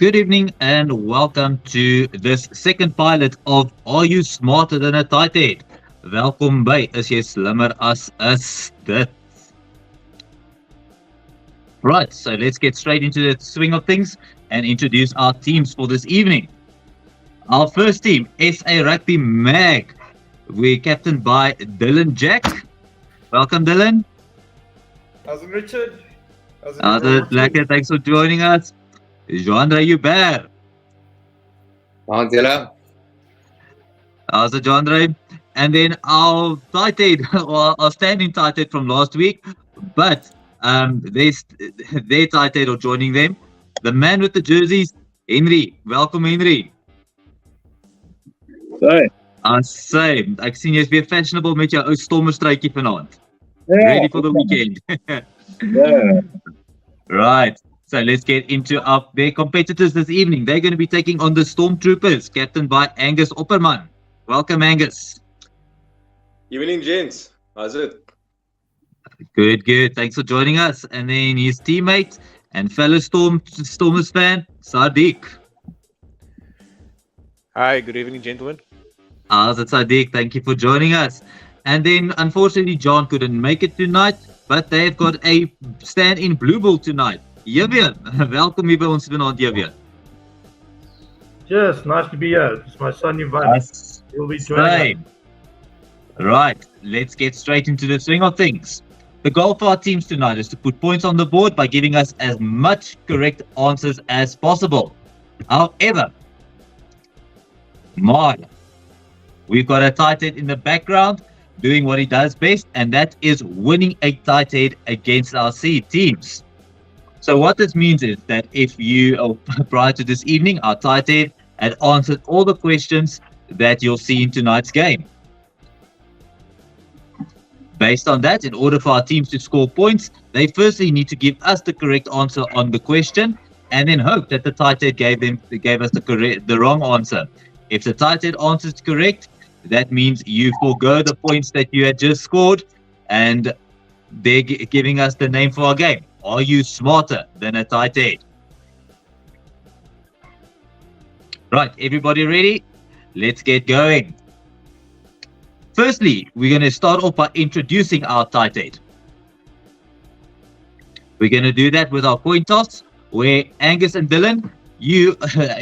Good evening and welcome to this second pilot of Are You Smarter Than a Tighthead? Welkom by Is Jy Slimmer As Dit? Right, so let's get straight into the swing of things and introduce our teams for this evening. Our first team, SA Rugby Mag. We're captained by Dylan Jack. Welcome, Dylan. How's it, Richard? How's it, Lekker? Thanks for joining us. Jean-Ray Hubert. Angela. How's it, Jean-Ray? And then our Tighthead, or our standing Tighthead from last week, but their Tighthead are joining them. The man with the jerseys, Henry. Welcome, Henry. Hey. Ek sien jy's weer fashionable met jou ou stormerstruitjie vanaand. Yeah. Ready for the weekend. Yeah. Right. So let's get into their competitors this evening. They're going to be taking on the Stormtroopers, captained by Angus Opperman. Welcome, Angus. Evening, gents. How's it? Good. Thanks for joining us. And then his teammate and fellow Stormers fan, Sadiq. Hi, good evening, gentlemen. How's it, Sadiq? Thank you for joining us. And then, unfortunately, John couldn't make it tonight, but they've got a stand-in Blue Bull tonight. Javier, welkom hier by ons vanaand, Javier. Yes, nice to be here. It's my son Ivan. He'll be joining us. Right, let's get straight into the swing of things. The goal for our teams tonight is to put points on the board by giving us as much correct answers as possible. However, we've got a Tighthead in the background doing what he does best, and that is winning a Tighthead against our C teams. So what this means is that if you, prior to this evening, our Tighthead had answered all the questions that you'll see in tonight's game. Based on that, in order for our teams to score points, they firstly need to give us the correct answer on the question, and then hope that the Tighthead gave us the wrong answer. If the Tighthead answer is correct, that means you forgo the points that you had just scored, and they're giving us the name for our game. Are you smarter than a Tighthead? Right, everybody ready? Let's get going. Firstly, we're going to start off by introducing our Tighthead. We're going to do that with our coin toss, where Angus and Dylan, you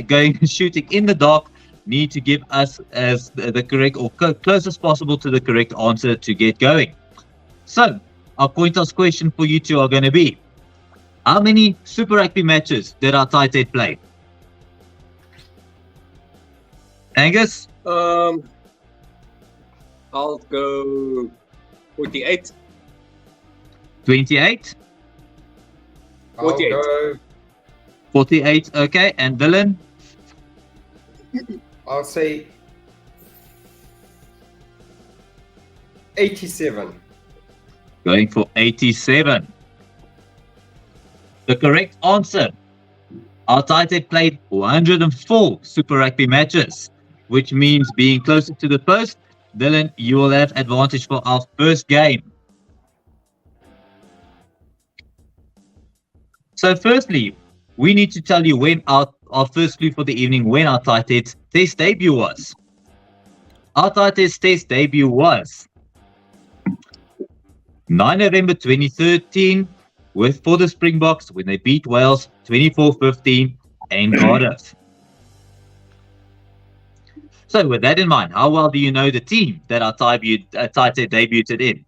going shooting in the dark, need to give us as the correct or close as possible to the correct answer to get going. So, our coin toss question for you two are going to be, how many Super Rugby matches did our Tighthead play? Angus? I'll go 48. 28? 48. I'll go, 48, okay. And Dylan? I'll say 87. Going for 87. The correct answer. Our Tighthead played 104 Super Rugby matches, which means being closer to the post. Dylan, you will have advantage for our first game. So firstly, we need to tell you when our first clue for the evening, when our Tighthead's test debut was. Our Tighthead's test debut was 9 November 2013 for the Springboks when they beat Wales 24-15 in Cardiff. So with that in mind, how well do you know the team that our Tighthead debuted in?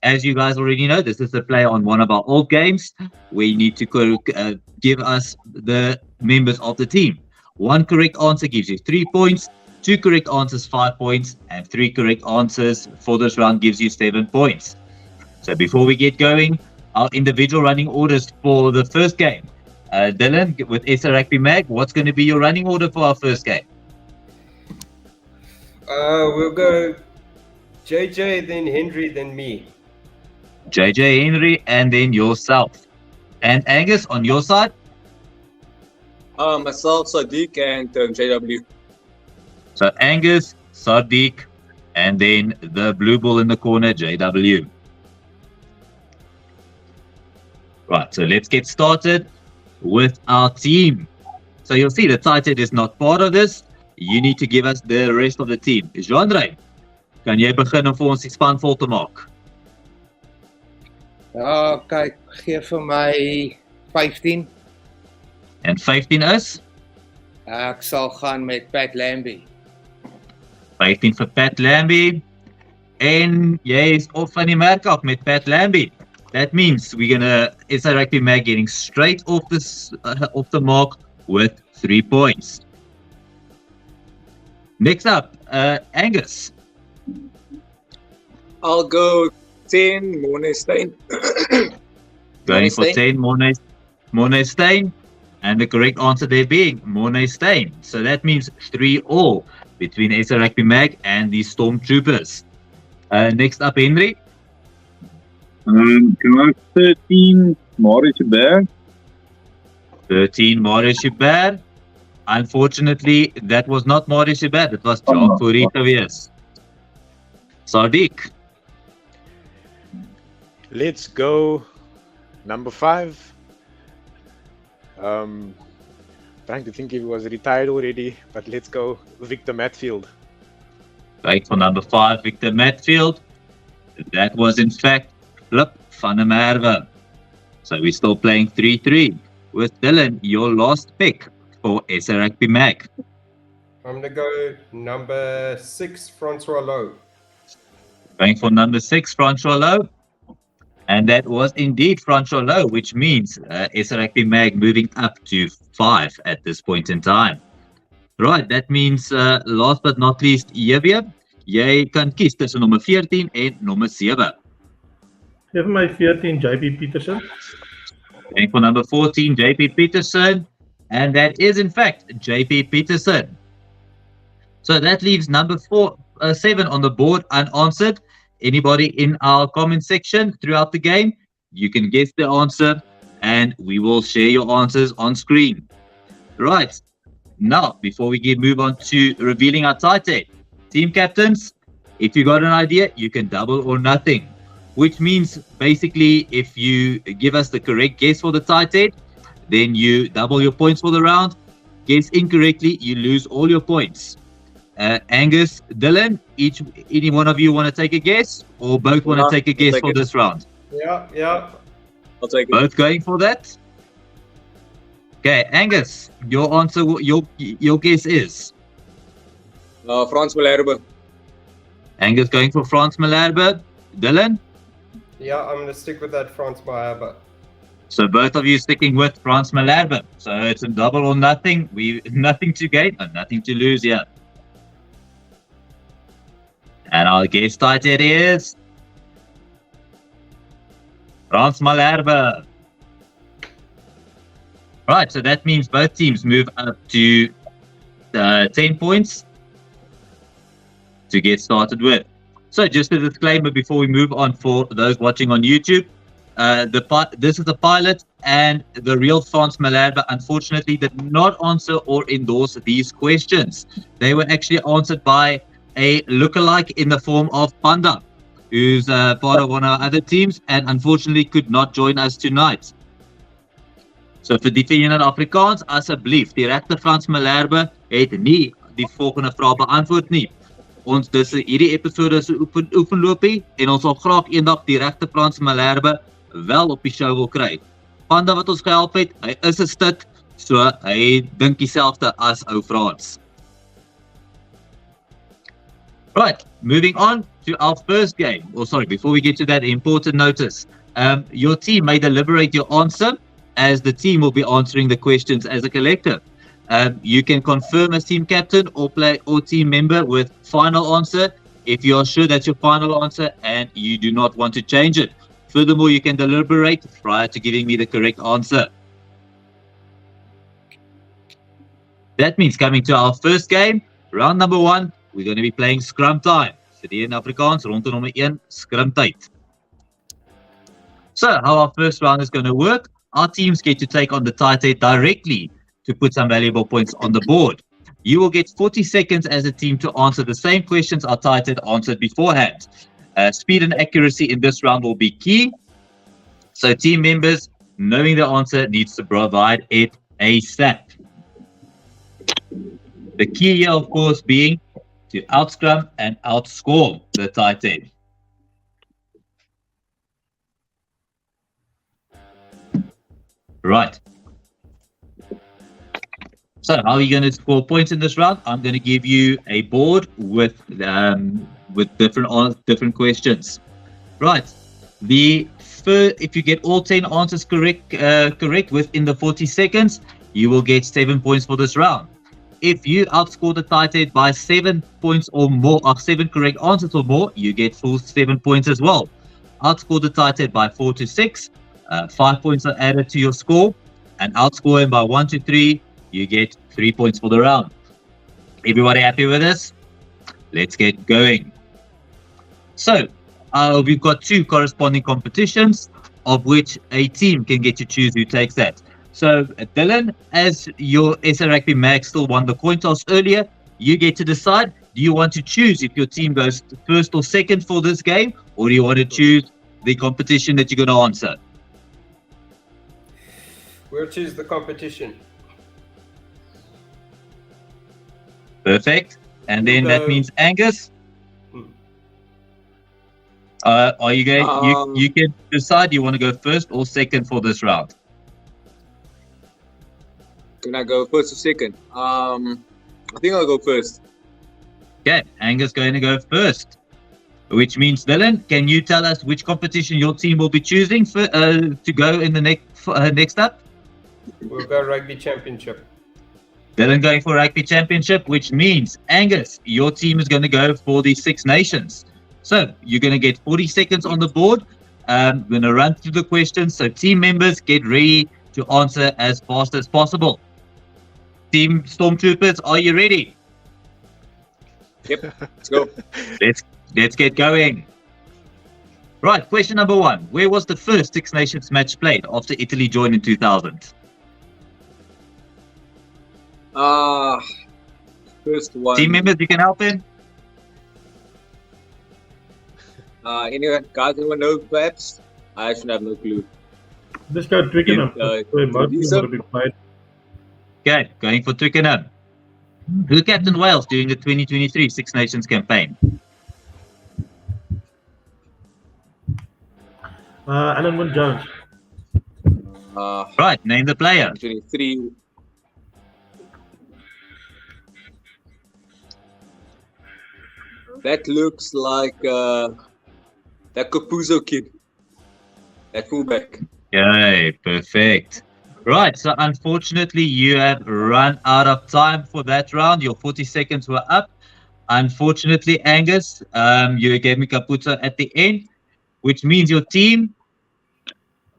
As you guys already know, this is a play on one of our old games. We need to give us the members of the team. One correct answer gives you 3 points, 2 correct answers 5 points, and 3 correct answers for this round gives you 7 points. So before we get going, our individual running orders for the first game. Dylan, with SA Rugby Mag, what's going to be your running order for our first game? We'll go JJ, then Henry, then me. JJ, Henry, and then yourself. And Angus, on your side? Myself, Sadiq, and JW. So Angus, Sadiq, and then the blue ball in the corner, JW. Right, so let's get started with our team. So you'll see the Tighthead is not part of this. You need to give us the rest of the team. Jean-Ray, kan jy begin om vir ons die span vol te maak? Ja, kyk, gee vir my 15. En 15 is? Ek sal gaan met Pat Lambie. 15 vir Pat Lambie. En jy is off van die merk af met Pat Lambie. That means we're gonna SA Rugby Mag getting straight off the mark with 3 points. Next up, Angus. I'll go 10, Monestein. Going for 10, Monestein. And the correct answer there being Monestein. So that means 3-all between SA Rugby Mag and the Stormtroopers. Next up, Henry. Can I have 13, Maurice Bear? 13, Maurice Bear. Unfortunately, that was not Maurice Bear. It was Jock Furitavius. Sadiq. Let's go number 5. Trying to think if he was retired already, but let's go Victor Matfield. Right for number 5, Victor Matfield. That was in fact Flip van der Merwe. So we're still playing 3-3 with Dylan, your last pick for SA Rugby Mag. I'm going to go number 6, Francois Lowe. Going for number 6, Francois Lowe. And that was indeed Francois Lowe, which means SA Rugby Mag moving up to 5 at this point in time. Right, that means last but not least, Yevia. Jy kan kies tussen nommer 14 en nommer 7. Give my 14, JP Peterson. Going for number 14, JP Peterson. And that is in fact JP Peterson. So that leaves number 7 on the board unanswered. Anybody in our comment section throughout the game, you can guess the answer and we will share your answers on screen. Right, now before we move on to revealing our Tighthead, team captains, if you got an idea, you can double or nothing, which means basically if you give us the correct guess for the Tighthead, then you double your points for the round. Guess incorrectly, you lose all your points. Angus, Dylan, any one of you want to take a guess, or both want to take a guess for this round? Yeah. I'll take it. Both going for that? Okay, Angus, your answer, your guess is? Frans Malherbe. Angus going for Frans Malherbe. Dylan? Yeah, I'm going to stick with that Frans Malherbe. So both of you sticking with Frans Malherbe. So it's a double or nothing. Nothing to gain and nothing to lose here. And our guest Tighthead is Frans Malherbe. Right, so that means both teams move up to 10 points to get started with. So just a disclaimer before we move on for those watching on YouTube. This is the pilot, and the real Frans Malherbe unfortunately did not answer or endorse these questions. They were actually answered by a lookalike in the form of Panda, who's part of one of our other teams and unfortunately could not join us tonight. So vir die van Afrikaans, asseblief, die regte Frans Malherbe het nie die volgende vraag beantwoord nie. Ons hierdie episode is 'n oefenloopie en ons sal graag eendag die regte Frans Malherbe wel op die show wil kry. Panda wat ons gehelp het, hy is 'n stuk, so hy dink dieselfde as ou Frans. Right, moving on to our first game. Oh, sorry, before we get to that, important notice. Your team may deliberate your answer, as the team will be answering the questions as a collective. You can confirm as team captain or team member with final answer if you are sure that's your final answer and you do not want to change it. Furthermore, you can deliberate prior to giving me the correct answer. That means coming to our first game, round number 1, we're going to be playing scrum time. Vir die in Afrikaans, rondte nommer 1, scrum tyd. So, how our first round is going to work, our teams get to take on the Tighthead directly to put some valuable points on the board. You will get 40 seconds as a team to answer the same questions our Tighthead answered beforehand. Speed and accuracy in this round will be key. So team members, knowing the answer, needs to provide it ASAP. The key here, of course, being to outscrum and outscore the Tighthead. Right. So how are you going to score points in this round? I'm going to give you a board with different questions. Right. If you get all 10 answers correct within the 40 seconds, you will get 7 points for this round. If you outscore the Tighthead by 7 points or more, of 7 correct answers or more, you get full 7 points as well. Outscore the Tighthead by 4 to 6, 5 points are added to your score, and outscore him by 1 to 3, you get 3 points for the round. Everybody happy with this? Let's get going. So, we've got 2 corresponding competitions, of which a team can get to choose who takes that. So, Dylan, as your SA Rugby Mag still won the coin toss earlier, you get to decide, do you want to choose if your team goes first or second for this game, or do you want to choose the competition that you're going to answer? We'll choose the competition. Perfect. And then that means Angus. Are you going? You can decide you want to go first or second for this round. Can I go first or second? I think I'll go first. Okay, Angus going to go first, which means Dylan, can you tell us which competition your team will be choosing for, to go in the next up? We'll go Rugby Championship. Dylan going for Rugby Championship, which means Angus, your team is going to go for the Six Nations. So you're going to get 40 seconds on the board. We're going to run through the questions. So team members, get ready to answer as fast as possible. Team Stormtroopers, are you ready? Yep, let's go. Let's get going. Right, question number 1. Where was the first Six Nations match played after Italy joined in 2000? First one. Team members, you can help in. Anyone, guys, anyone know perhaps? I actually have no clue. Just go Twickenham. Where most teams would have been played. Okay, going for Twickenham. Who captained Wales during the 2023 Six Nations campaign? Alan Wynne-Jones. Right, name the player. 23. That looks like that Capuzzo kid. That fullback. Okay, perfect. Right, so unfortunately you have run out of time for that round. Your 40 seconds were up. Unfortunately, Angus, you gave me Capuzzo at the end, which means your team,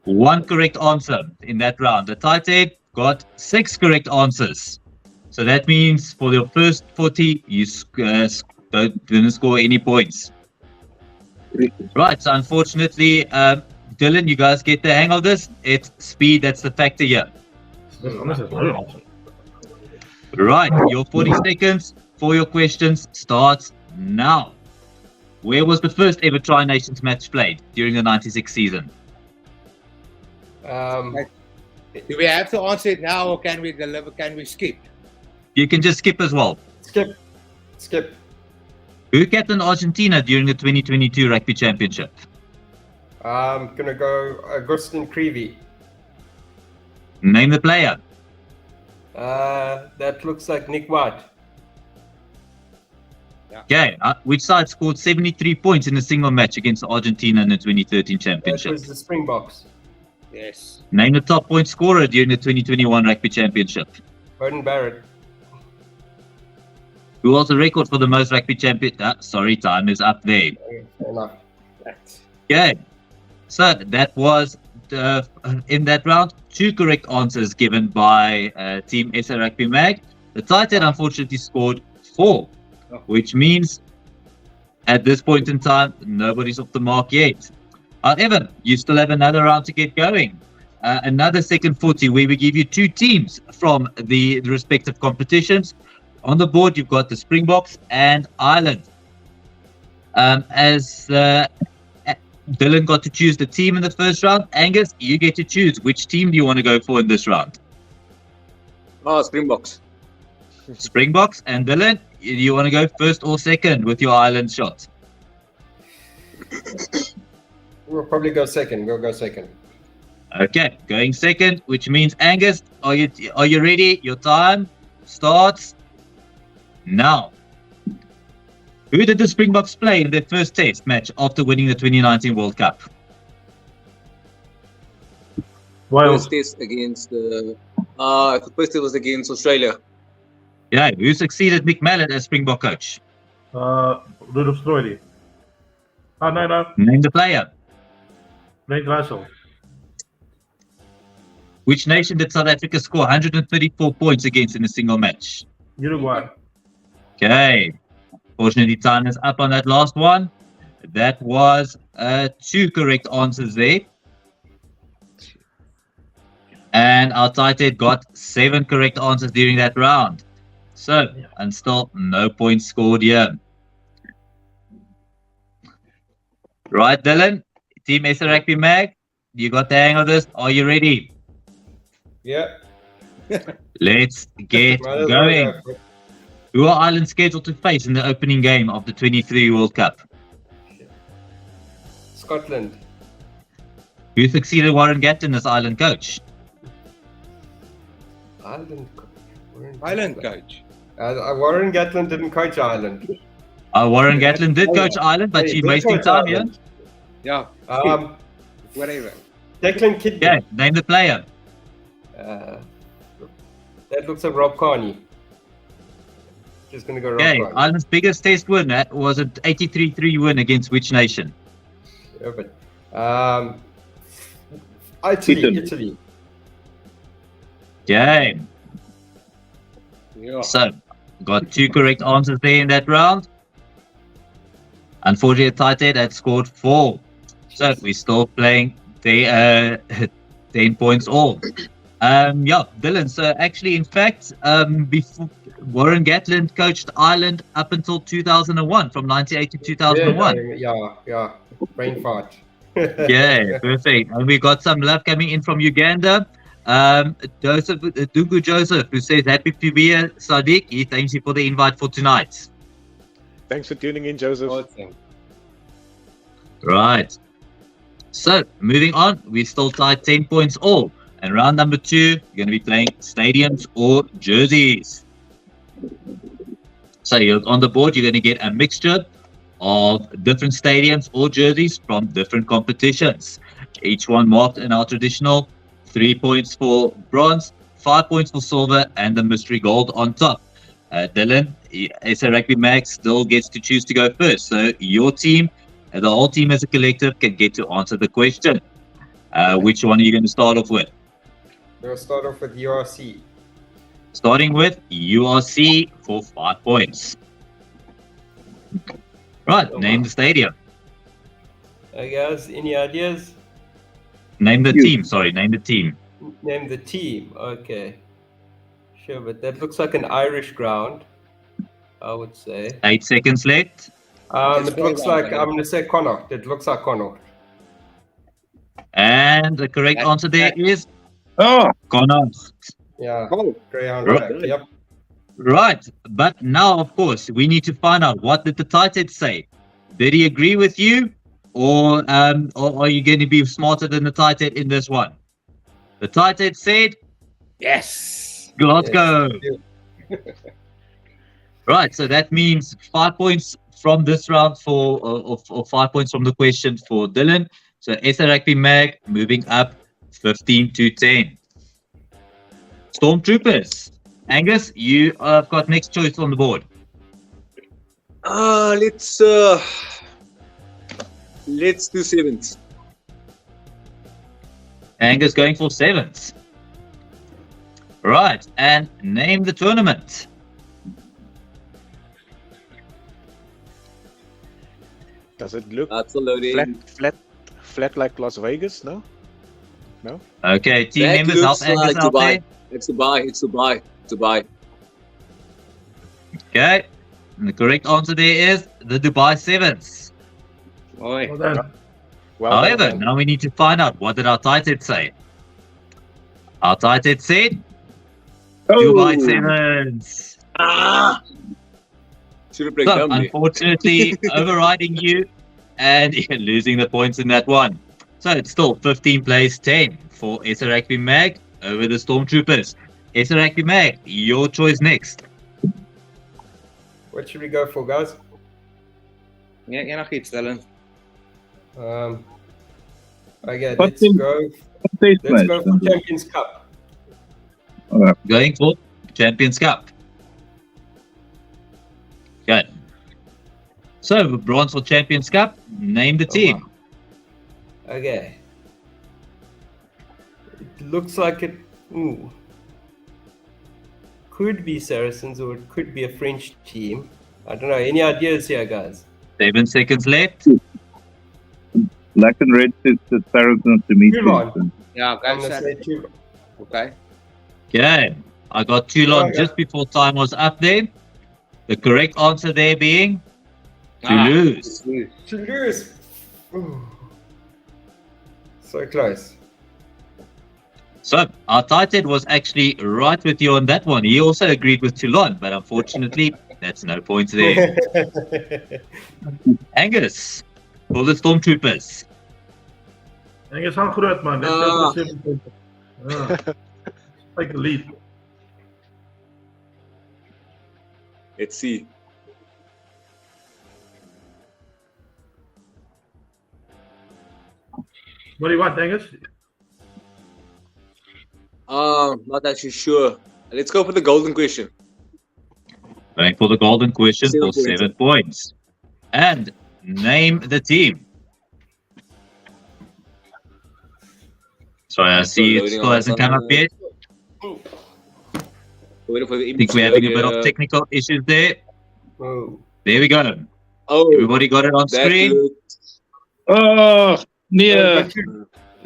1 correct answer in that round. The Tighthead got 6 correct answers. So that means for your first 40, you didn't score any points. Right, so unfortunately, Dylan, you guys get the hang of this. It's speed that's the factor here. Right, your 40 seconds for your questions starts now. Where was the first ever Tri-Nations match played during the 96 season? Do we have to answer it now, or can we deliver? Can we skip? You can just skip as well. Skip. Who captained Argentina during the 2022 Rugby Championship? I'm gonna go Augustin Creevy. Name the player. That looks like Nick White. Okay, which side scored 73 points in a single match against Argentina in the 2013 That Championship? was the Springboks. Yes. Name the top point scorer during the 2021 Rugby Championship. Bowden Barrett. Who holds the record for the most Rugby Champion? Sorry, time is up there. Fair enough. Okay, so that was in that round 2 correct answers given by Team SA Rugby Mag. The Tighthead unfortunately scored 4, which means at this point in time nobody's off the mark yet. However, you still have another round to get going. Another second 40 where we give you 2 teams from the respective competitions. On the board, you've got the Springboks and Ireland. As Dylan got to choose the team in the first round, Angus, you get to choose which team do you want to go for in this round. Springboks. Springboks. And Dylan, you want to go first or second with your island shot? We'll probably go second. We'll go second. Okay, going second, which means Angus, are you ready? Your time starts now. Who did the Springboks play in their first test match after winning the 2019 World Cup? Wales. First test against the first test was against Australia. Yeah, who succeeded Mick Mallett as Springbok coach? Rudolf Stroily. Oh, no. Name the player. Nate Russell. Which nation did South Africa score 134 points against in a single match? Uruguay. Okay. Fortunately, time is up on that last one. That was 2 correct answers there. And our Tighthead got 7 correct answers during that round. So, and still no points scored here. Right, Dylan, Team SA Rugby Mag, you got the hang of this. Are you ready? Yeah. Let's get Might as well going. go for it. Who are Ireland scheduled to face in the opening game of the 23 World Cup? Scotland. Who succeeded Warren Gatton as Ireland coach? Ireland. Island coach. Warren Gatland didn't coach Ireland. Warren Gatton did coach Ireland, but Hey, she's did wasting coach time here. Ireland. Yeah, whatever. Declan Kidney. Okay, name the player. That looks like Rob Carney. Just gonna go Rob Okay, Carney. Ireland's biggest test win was an 83-3 win against which nation? Yeah, but, Italy. Okay, Yeah. so got 2 correct answers there in that round. Unfortunately, Tighthead had scored 4. So we're still playing the 10 points all. Yeah, Dylan. So actually, in fact, before Warren Gatland coached Ireland up until 2001, from 98 to 2001. Yeah. Brain fart. Yeah, perfect. And we got some love coming in from Uganda. Joseph Dugu Joseph, who says happy to be here. Sadiq, he thanks you for the invite for tonight. Thanks for tuning in, Joseph. Awesome. Right. So moving on, we still tied 10 points all. And round number 2, you're going to be playing stadiums or jerseys. So you're on the board, you're going to get a mixture of different stadiums or jerseys from different competitions. Each one marked in our traditional 3 points for bronze, 5 points for silver, and the mystery gold on top. Dylan, SA Rugby Mag still gets to choose to go first. So your team, the whole team as a collective, can get to answer the question. Which one are you going to start off with? We'll start off with URC. Starting with URC for 5 points. Right, name the stadium. Guys, any ideas? Name the team, sorry, name the team. Name the team. Okay. Sure, but that looks like an Irish ground, I would say. 8 seconds left. It looks like, I'm going to say Connacht. It looks like Connacht. And the correct answer there is Oh, Connacht. Yeah. Oh, Greyhound Right. track. Yep. Right, but now, of course, we need to find out, what did the Tighthead say? Did he agree with you, or are you going to be smarter than the Tighthead in this one? The Tighthead said Yes. Glasgow. Yes. Right, so that means 5 points from this round or 5 points from the question for Dylan. So SA Rugby Mag moving up 15 to 10. Stormtroopers. Angus, you have got next choice on the board. Let's do sevens. Angus going for 7s. Right, and name the tournament. Does it look That's a loading. flat like Las Vegas? No? Okay, team That members, help looks Angus like out Dubai. there. It's Dubai. Okay, and the correct answer there is the Dubai Sevens. Oi. Well done. Well, However, done. now we need to find out, what did our Tighthead say? Our Tighthead said Dubai Sevens. Should have played So, dumbly. unfortunately, overriding you and losing the points in that one. So it's still 15 plays 10 for SRXB Mag over the Stormtroopers. SRXB Mag, your choice next. What should we go for, guys? Ja, enigiets, Dylan. Okay, What let's team? go. Test Let's match. go for Champions Cup. Going for Champions Cup. Good. So, bronze for Champions Cup. Name the team. Okay. It looks like it could be Saracens or it could be a French team. I don't know. Any ideas here, guys? 7 seconds left. Black and red says the Saracens to meet. Toulon. Ja, I'm kijk, gonna say two. Oké. Okay. I got Toulon Okay. just before time was up there. The correct answer there being Toulouse. Toulouse. Ooh. So close. So, our Tighthead was actually right with you on that one. He also agreed with Toulon, but unfortunately, that's no points there. Angus, for the Stormtroopers. Angus, gaan groot, man. Let's go for 7 points. Take the lead. Let's see. What do you want, Angus? Not actually sure. Let's go for the golden question. Going for the golden question 7 for points. 7 points. And name the team. Sorry, I see it loading still on hasn't come up some- yet. Waiting for the I think we're having a bit of technical issues there. Oh. There we go. Oh, Everybody got it on that screen? looks- Oh, yeah.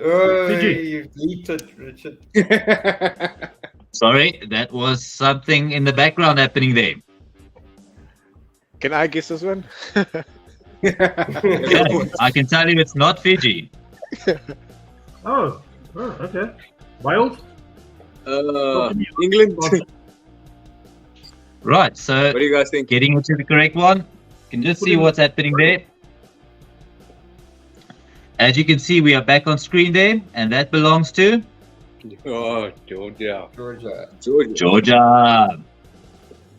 Oh, GG. you leaked it, Richard. Sorry, that was something in the background happening there. Can I guess this one? Okay, I can tell you it's not Fiji. Oh, okay. Wales? England. What Right, so do you guys think? getting into the correct one, you can just see what's happening there. As you can see, we are back on screen there, and that belongs to Oh, Georgia. Georgia. Georgia. Georgia.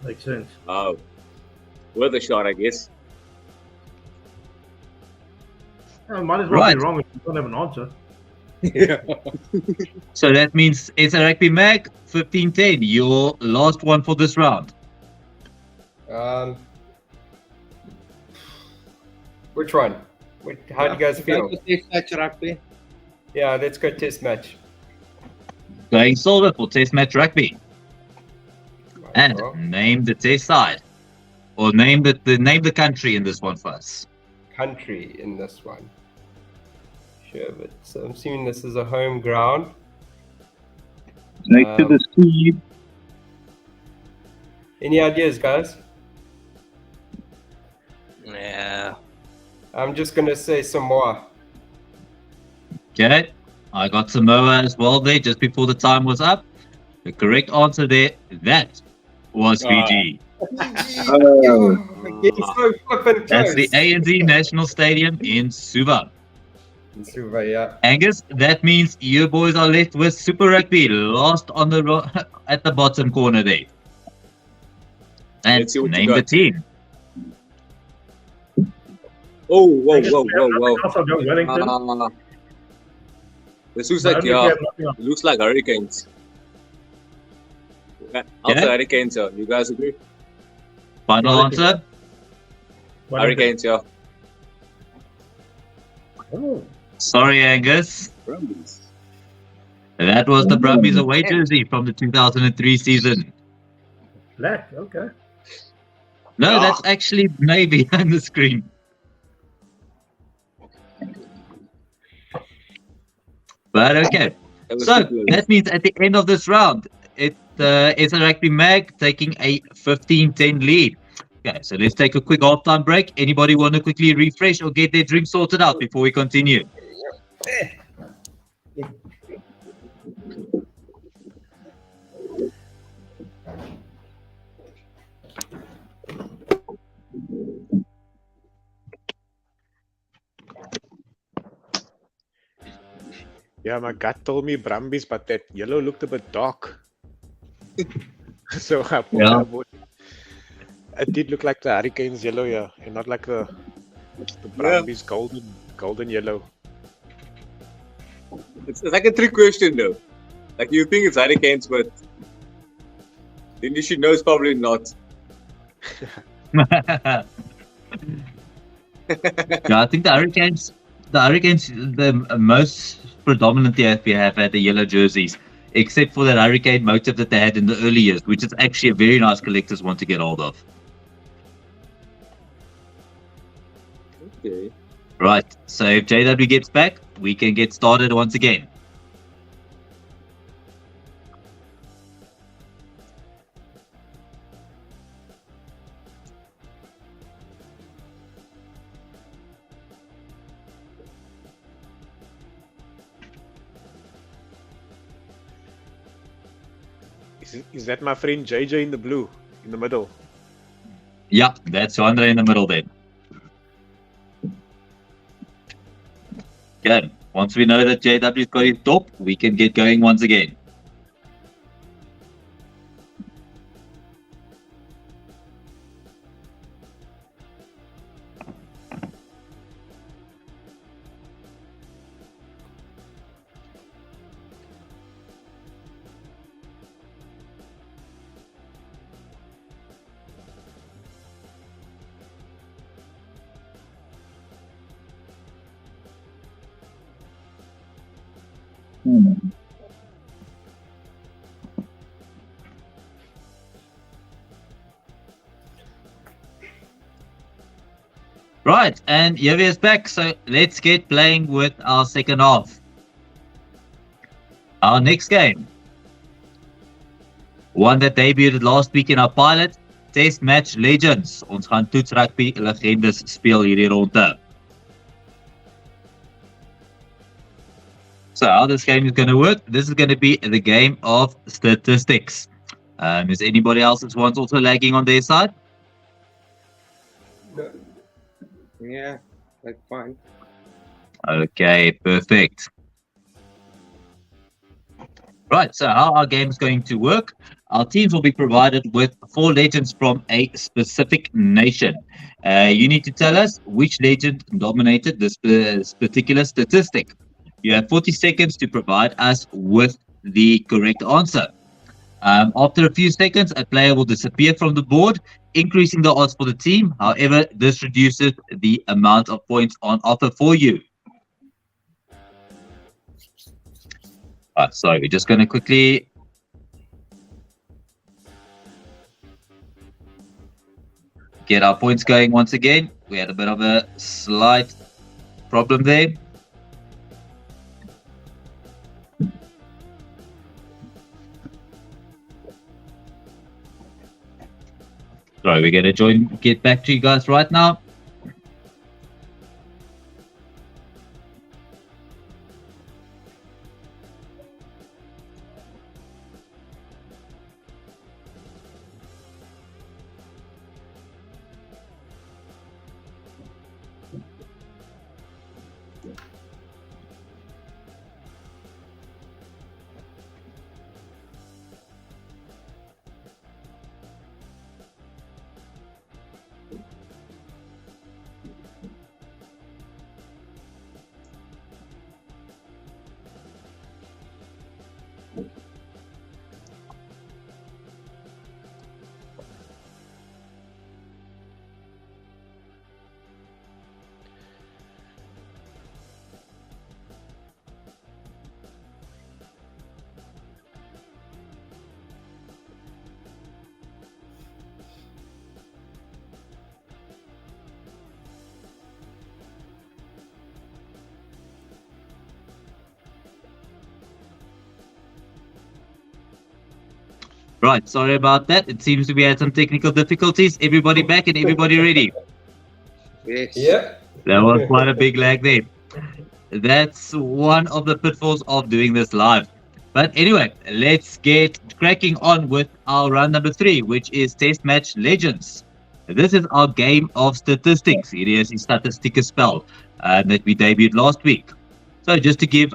Makes sense. Oh, worth a shot, I guess. Might as well Right. be wrong if you don't have an answer. So that means SRXB Mag 15-10, your last one for this round. Which one? How do you guys feel? Test match rugby. Yeah, let's go test match. Going silver for Test Match Rugby. And Well, name the test side. Or name the country in this one first. country in this one. Sure, but so I'm assuming this is a home ground. Next to the sea. Any ideas, guys? Yeah. I'm just gonna say Samoa. Okay, I got Samoa as well there just before the time was up. The correct answer there, that was Fiji. Oh, Getting so flippin' close. That's the ANZ National Stadium in Suva. In Suva, yeah. Angus, that means you boys are left with Super Rugby, last on the at the bottom corner there. And Let's see what you name the got. team. Oh, whoa, Angus, whoa, we have whoa, nothing whoa. else. I'll go Wellington. This looks No, like, we have yeah, nothing else. it looks like Hurricanes. I'll Yeah? say Hurricanes, yeah. You guys agree? Final Wellington. answer? Wellington. Hurricanes, yeah. Oh, Sorry, Angus. Brumbies. That was the Brumbies away jersey from the 2003 season. black. Okay. No, Ah. that's actually Navy behind the screen. But okay. That was So too close. that means at the end of this round, it is a Rugby Mag taking a 15-10 lead. Okay, so let's take a quick halftime break. Anybody want to quickly refresh or get their drink sorted out before we continue? Yeah, my gut told me Brumbies, but that yellow looked a bit dark. So I Yeah. it did look like the Hurricanes yellow, yeah, and not like the Yeah. Brumbies golden yellow. It's like a trick question though. Like you think it's Hurricanes, but then you should know it's probably not. Yeah, I think the Hurricanes, the most predominantly we have had the yellow jerseys, except for that Hurricane motive that they had in the early years, which is actually a very nice collector's one to get hold of. Okay. Right, so if JW gets back, we can get started once again. Is that my friend JJ in the blue, in the middle? Yeah, that's Andre in the middle then. Good. Once we know that JW's got his top, we can get going once again. Right, and Javi is back, so let's get playing with our second half. Our next game, one that debuted last week in our pilot, Test Match Legends. Ons gaan toets rugby legendes speel hierdie ronde. So how this game is going to work, this is going to be the game of statistics. Is anybody else's ones also lagging on their side? No. Yeah, that's fine. Okay, perfect. Right, so how our game is going to work, our teams will be provided with 4 legends from a specific nation. You need to tell us which legend dominated this particular statistic. You have 40 seconds to provide us with the correct answer. After a few seconds, a player will disappear from the board, increasing the odds for the team. However, this reduces the amount of points on offer for you. Sorry, we're just going to quickly get our points going once again. We had a bit of a slight problem there. Sorry, we're going to get back to you guys right now. Right, sorry about that. It seems we had some technical difficulties. Everybody back and everybody ready? Yes. Yeah. There was quite a big lag there. That's one of the pitfalls of doing this live. But anyway, let's get cracking on with our round number 3, which is Test Match Legends. This is our game of statistics. It is a statistic spell that we debuted last week. So just to give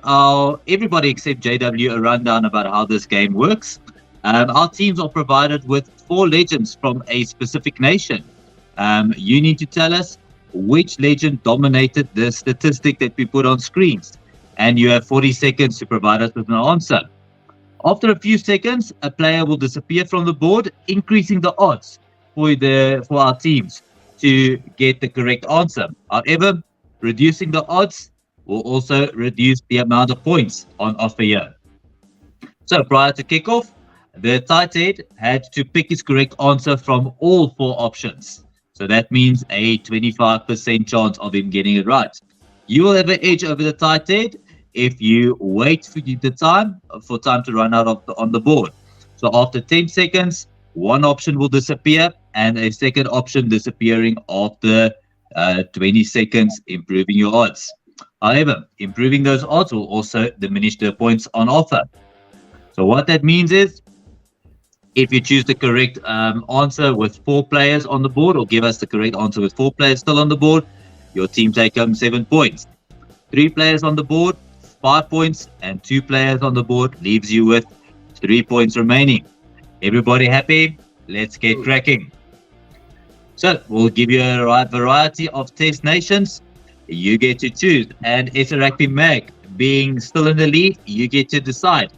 everybody except JW a rundown about how this game works, our teams are provided with 4 legends from a specific nation. You need to tell us which legend dominated the statistic that we put on screens, and you have 40 seconds to provide us with an answer. After a few seconds, a player will disappear from the board, increasing the odds for our teams to get the correct answer. However, reducing the odds will also reduce the amount of points on offer here. So prior to kickoff, the Tighthead had to pick his correct answer from all 4 options. So that means a 25% chance of him getting it right. You will have an edge over the Tighthead if you wait for time to run out on the board. So after 10 seconds, one option will disappear and a second option disappearing after 20 seconds, improving your odds. However, improving those odds will also diminish the points on offer. So what that means is, if you choose the correct answer with 4 players on the board, or give us the correct answer with 4 players still on the board, your team take home 7 points. 3 players on the board, 5 points, and 2 players on the board leaves you with 3 points remaining. Everybody happy? Let's get cracking. So we'll give you a variety of test nations. You get to choose. And SA Rugby Mag being still in the lead, you get to decide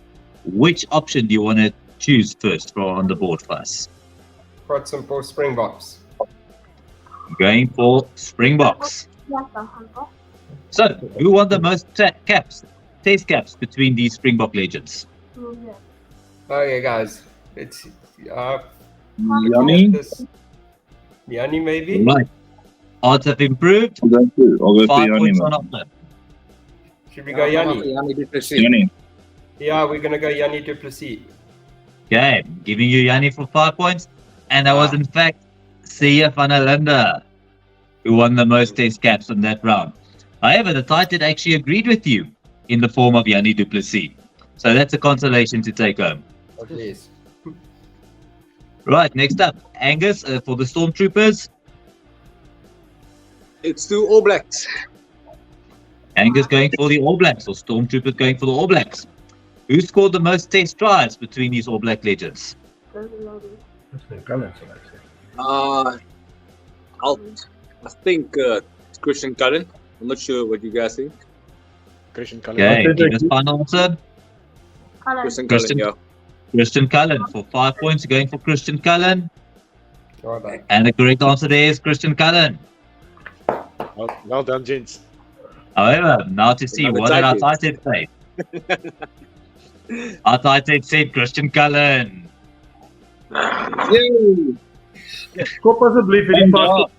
which option do you want to choose first on the board for us. Quite simple, Springboks. Going for Springboks. So, who won the most test caps between these Springbok legends? Okay, guys. It's Yanni? Yanni, maybe? Right. Odds have improved. I'll go for 5 Yanni, points man. on offer. Should we go Yanni? Yanni du Plessis. Yanni. Yeah, we're going to go Yanni du Plessis. Okay, giving you Yanni for 5 points. And that was in fact Sia van der Linde who won the most test caps in that round. However, the Tighthead actually agreed with you in the form of Yanni du Plessis. So that's a consolation to take home. Oh, please. Right, next up, Angus for the Stormtroopers. It's 2 All Blacks. Angus going for the All Blacks, or Stormtroopers going for the All Blacks. Who scored the most test tries between these All Black legends? I think it's Christian Cullen. I'm not sure what you guys think. Christian Cullen. Okay, give us final answer. Christian Christian- Cullen, Christian Cullen for 5 points, going for Christian Cullen. Well done. And the correct answer there is Christian Cullen. Well done, gents. However, now to see Another what did our Tighthead. Tighthead say. Our Tighthead said Christian Cullen. Ko possibly vir die pas.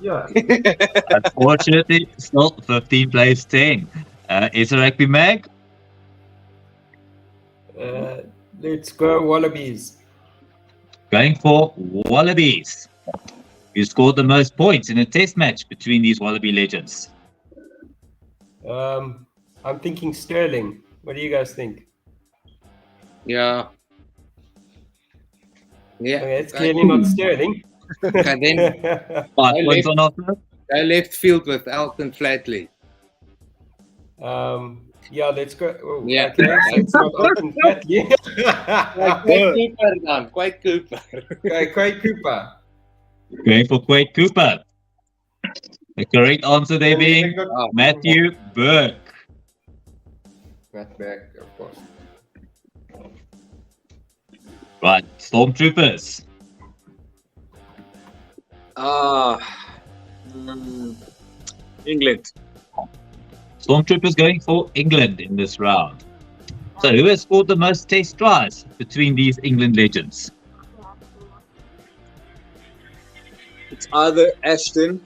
Ja. Unfortunately, still 15 plays 10. Is a Rugby Mag? Let's go Wallabies. Going for Wallabies. Who scored the most points in a test match between these Wallaby legends? I'm thinking Sterling. What do you guys think? Yeah. Yeah. Okay, it's clearly not Sterling. And then 5 I points left- on offer. I left field with Elton Flatley. Yeah, let's go. Oh, Yeah. Okay, so it's not Elton Flatley. Quite Cooper dan, quite Cooper. Okay, Craig Cooper. Going for Quade Cooper. The correct answer there being Matthew Burke. Matt Beck, of course. Right, Stormtroopers. England. Stormtroopers going for England in this round. So who has scored the most test tries between these England legends? It's either Ashton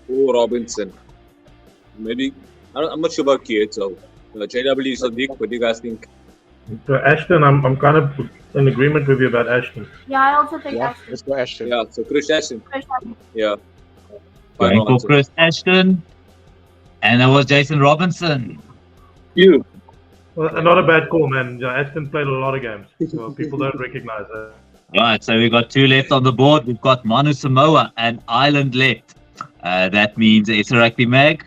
or Robinson. Maybe I'm not sure about Keith. So JW Sadiq, what do you guys think? So Ashton, I'm kind of in agreement with you about Ashton. Yeah, I also think Yeah, Ashton. let's go Ashton. Yeah, so Chris Ashton. Yeah. Going Final for answer. Chris Ashton. And that was Jason Robinson. You. Well, not a bad call, man. Yeah, Ashton played a lot of games, so people don't recognize that. Right, so we've got 2 left on the board. We've got Manu Samoa and Ireland left. That means it's a Rugby Mag.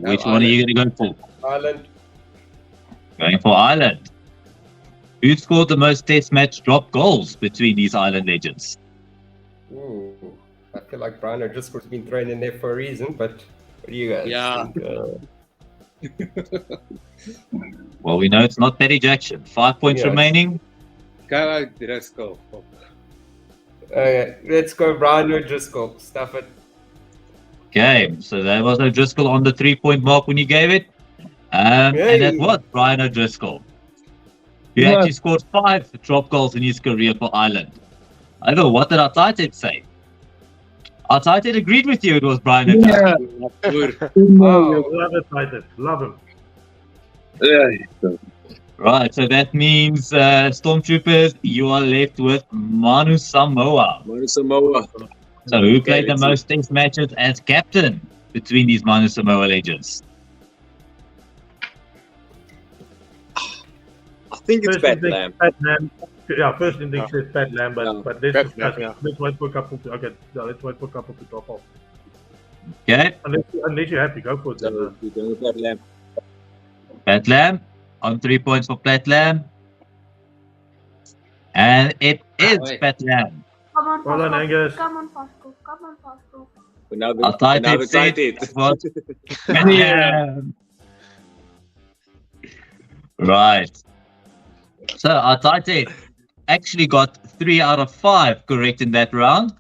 Which one are you going to go for? Ireland. Going for Ireland. Who scored the most test match drop goals between these Ireland legends? Ooh, I feel like Brian O'Driscoll's been thrown in there for a reason, but what do you guys Yeah. think? Well, we know it's not Paddy Jackson. 5 points Yeah. remaining. Go out, Driscoll. Okay, let's go Brian O'Driscoll. Stuff it. Okay, so there was O'Driscoll on the 3-point mark when you gave it. And that Yay. was Brian O'Driscoll. He Yeah. actually scored 5 drop goals in his career for Ireland. I don't know, what did our Tighthead say? Our Tighthead agreed with you it was Brian O'Driscoll. Wow. Love it, Tighthead. Love him. Yeah. Right, so that means Stormtroopers, you are left with Manu Samoa. Manu Samoa. So who played the let's see. most test matches as captain between these Manu Samoa legends? I think it's First Pat instinct, Lam. Pat Lam. Yeah, first instinct says Pat Lam, but, Yeah. but let's Pat discuss Lam, it. Let's wait for a couple to, okay, yeah, let's wait for a couple to drop off. Okay, Unless you're happy, go for it. So we're going with Pat Lam. Pat Lam on 3 points for Pat Lam. And it is wait. Pat Lam. Come on, Well done, Pascal. Angus. Come on, Pascal. Come on, Pascal. But now Our Tighthead the said Tighthead. it was Pat Lam. Right. So our Tighthead actually got 3 out of 5 correct in that round.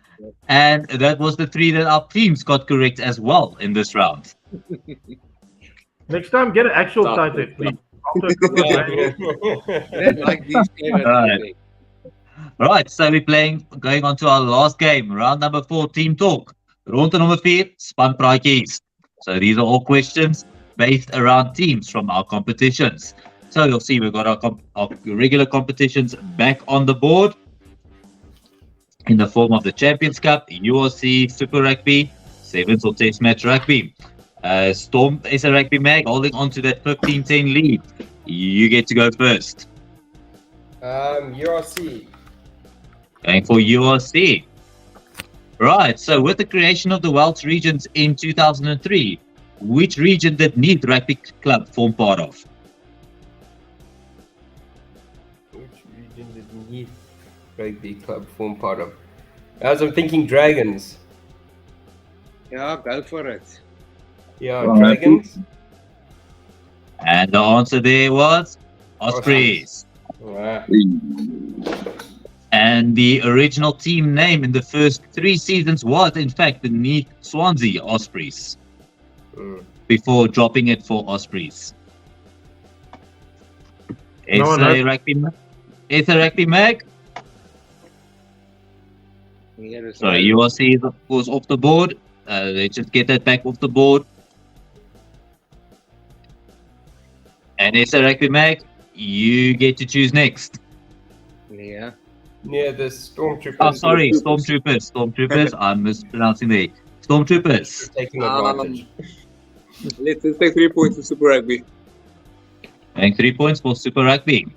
And that was the 3 that our teams got correct as well in this round. Next time, get an actual Stop Tighthead, it. please. After a couple of games. Let's like these games. Right. Right, so we're going on to our last game, round number 4, Team Talk. Ronde number 4, Span Praatjies. So these are all questions based around teams from our competitions. So you'll see we've got our regular competitions back on the board in the form of the Champions Cup, URC, Super Rugby, Sevens or Test Match Rugby. Storm SA Rugby Mag holding on to that 15-10 lead. You get to go first. URC. Going for URC. Right, so with the creation of the Welsh regions in 2003, which region did Neath Rugby Club form part of? Which region did Neath Rugby Club form part of? As I'm thinking Dragons. Yeah, go for it. Yeah, Right. Dragons. And the answer there was Ospreys. Wow. And the original team name in the first 3 seasons was, in fact, the Neath Swansea Ospreys, Mm. before dropping it for Ospreys. No one SA knows. Rugby Mag. Here is Sorry, URC is of course off the board. Let's just get that back off the board. And SA Rugby Mag, you get to choose next. Yeah. Near the Stormtroopers. Oh, sorry, Stormtroopers. I'm mispronouncing the Stormtroopers. Taking advantage. Let's take 3 points for Super Rugby. And 3 points for Super Rugby.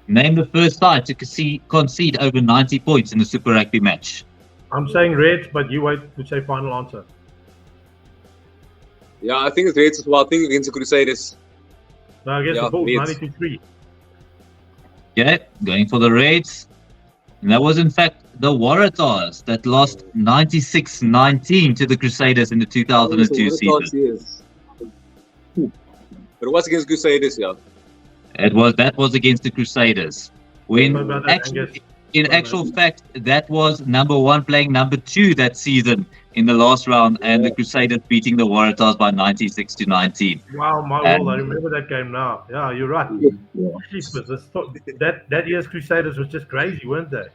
Name the first side to concede over 90 points in the Super Rugby match. I'm saying Reds, but you wait to say final answer. Yeah, I think it's Reds as well. I think against the Crusaders. No, I guess Yeah, the Bulls, Reds. 92-3. Yeah, going for the Reds. And that was in fact the Waratahs that lost 96-19 to the Crusaders in the 2002 season. Yes. But it was against Crusaders, yeah. That was against the Crusaders. When What about that, Angus? in actual fact, that was number 1 playing number 2 that season in the last round, and the Crusaders beating the Waratahs by 96-19. Wow, my And- world, I remember that game now. Yeah, you're right. Jeepers, that year's Crusaders was just crazy, weren't they?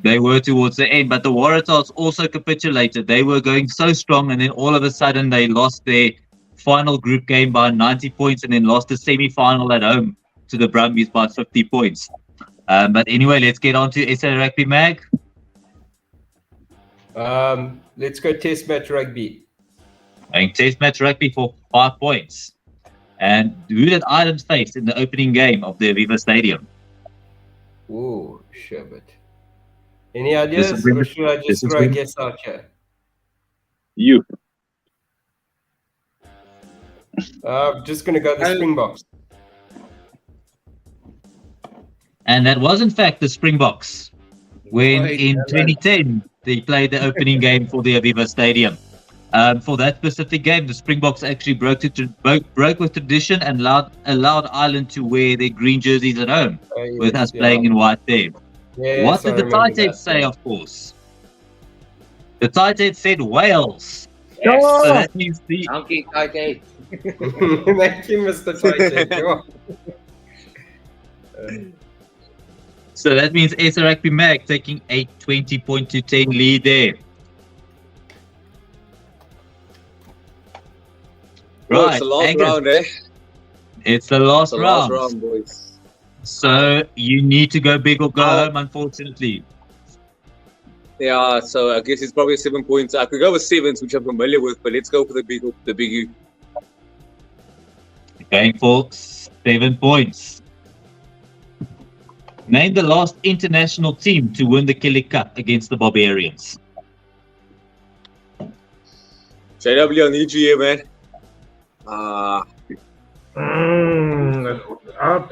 They were towards the end, but the Waratahs also capitulated. They were going so strong, and then all of a sudden they lost their final group game by 90 points, and then lost the semi-final at home to the Brumbies by 50 points. But anyway, let's get on to SA Rugby Mag. Let's go Test Match Rugby. And Test Match Rugby for 5 points. And who did Ireland face in the opening game of the Aviva Stadium? Ooh, Sherbet. Any ideas, This is or should I this just is throw a when- guess out here? You. Just gonna go the Springboks. And that was in fact the Springboks. When Right, in yeah, 2010 they played the opening game for the Aviva Stadium. For that specific game, the Springboks actually broke with tradition and allowed Ireland to wear their green jerseys at home, with us playing in white there. Yes, What did I the remember Tighthead that, say, yeah. of course? The Tighthead said Wales. Yes. So that means the Donkey Tighthead. Thank you, Mr. Tighthead. So that means SA Rugby Mag taking a 20-10 lead there. Bro, it's the last Angus, round, eh? it's the last It's the round. last round, boys. So you need to go big or go Oh. home, unfortunately. Yeah, so I guess it's probably 7 points. I could go with 7s, which I'm familiar with, but let's go for the biggie. Going for 7 points. Name the last international team to win the Kelly Cup against the Barbarians. JW, I need you here, man. I'm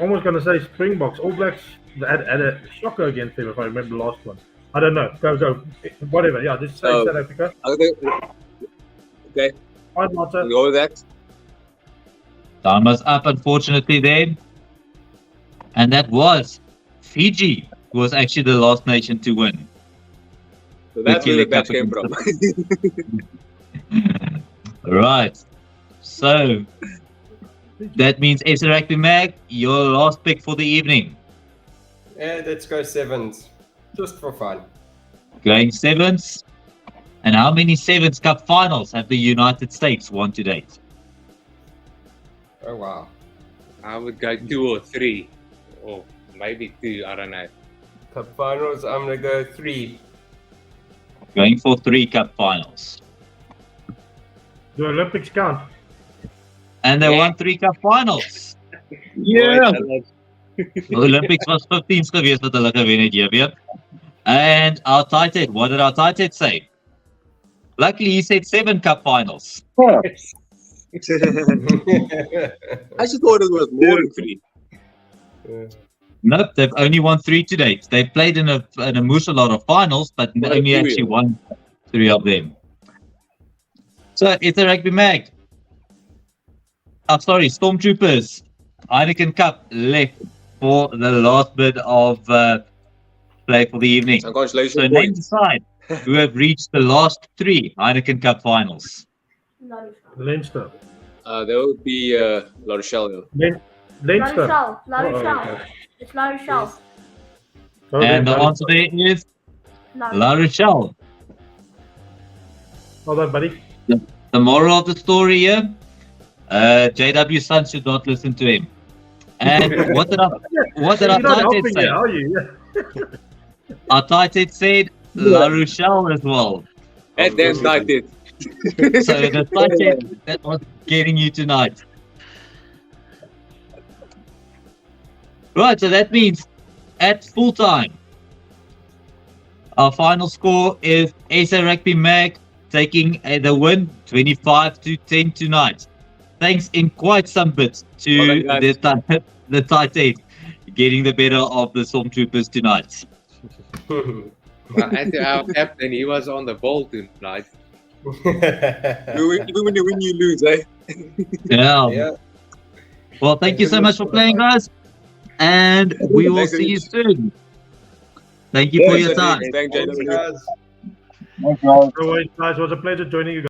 almost going to say Springboks. All Blacks had a shocker against them, if I remember the last one. I don't know. Go. Whatever. Yeah, just say Oh. South Africa. Okay. I'd not We'll go with that. Time was up, unfortunately, then. And that was Fiji, who was actually the last nation to win. So that's where the Kelly match Cup came from. Right. So that means SA Rugby Mag, your last pick for the evening. Yeah, let's go 7s. Just for fun. Going 7s. And how many 7s Cup finals have the United States won to date? Oh, wow. I would go 2 or 3. Or maybe 2, I don't know. Cup finals, I'm gonna go 3. Going for 3 Cup finals. Do Olympics count? And they won 3 Cup finals. Yeah. The Olympics was 15th geweest wat hulle gewen het, jy weet. And our Tighthead, what did our Tighthead say? Luckily, he said 7 Cup finals. I just thought it was more than 3. Nope, they've only won 3 to date. They played in a moosh a lot of finals, but only actually won 3 of them. So it's a Rugby Mag. Stormtroopers. Heineken Cup left for the last bit of play for the evening. Congratulations, So name boys. the side who have reached the last 3 Heineken Cup finals. Leinster. That would be La Rochelle. Leinster. La Oh, Rochelle. okay. It's La Rochelle. Oh, And the then, answer there is La La Rochelle. Well done, buddy. The moral of the story here, JW's son should not listen to him. And what did our You're not Tighthead helping say? it, are you? Our Tighthead said La Rochelle as well. And that's not it. So the Tighthead that was getting you tonight. Right, so that means at full time, our final score is SA Rugby Mag taking the win 25-10 tonight. Thanks in quite some bits to Well done, the Tighthead getting the better of the Stormtroopers tonight. Well, and our captain, he was on the ball tonight. Even when you win, you lose, eh? Yeah. Yeah. Well, thank you so much for playing, guys. And we will Thanks, see you Denise. soon. Thank you for your time. Thank you. Guys. Thanks, guys. No worries, guys. It was a pleasure joining you guys.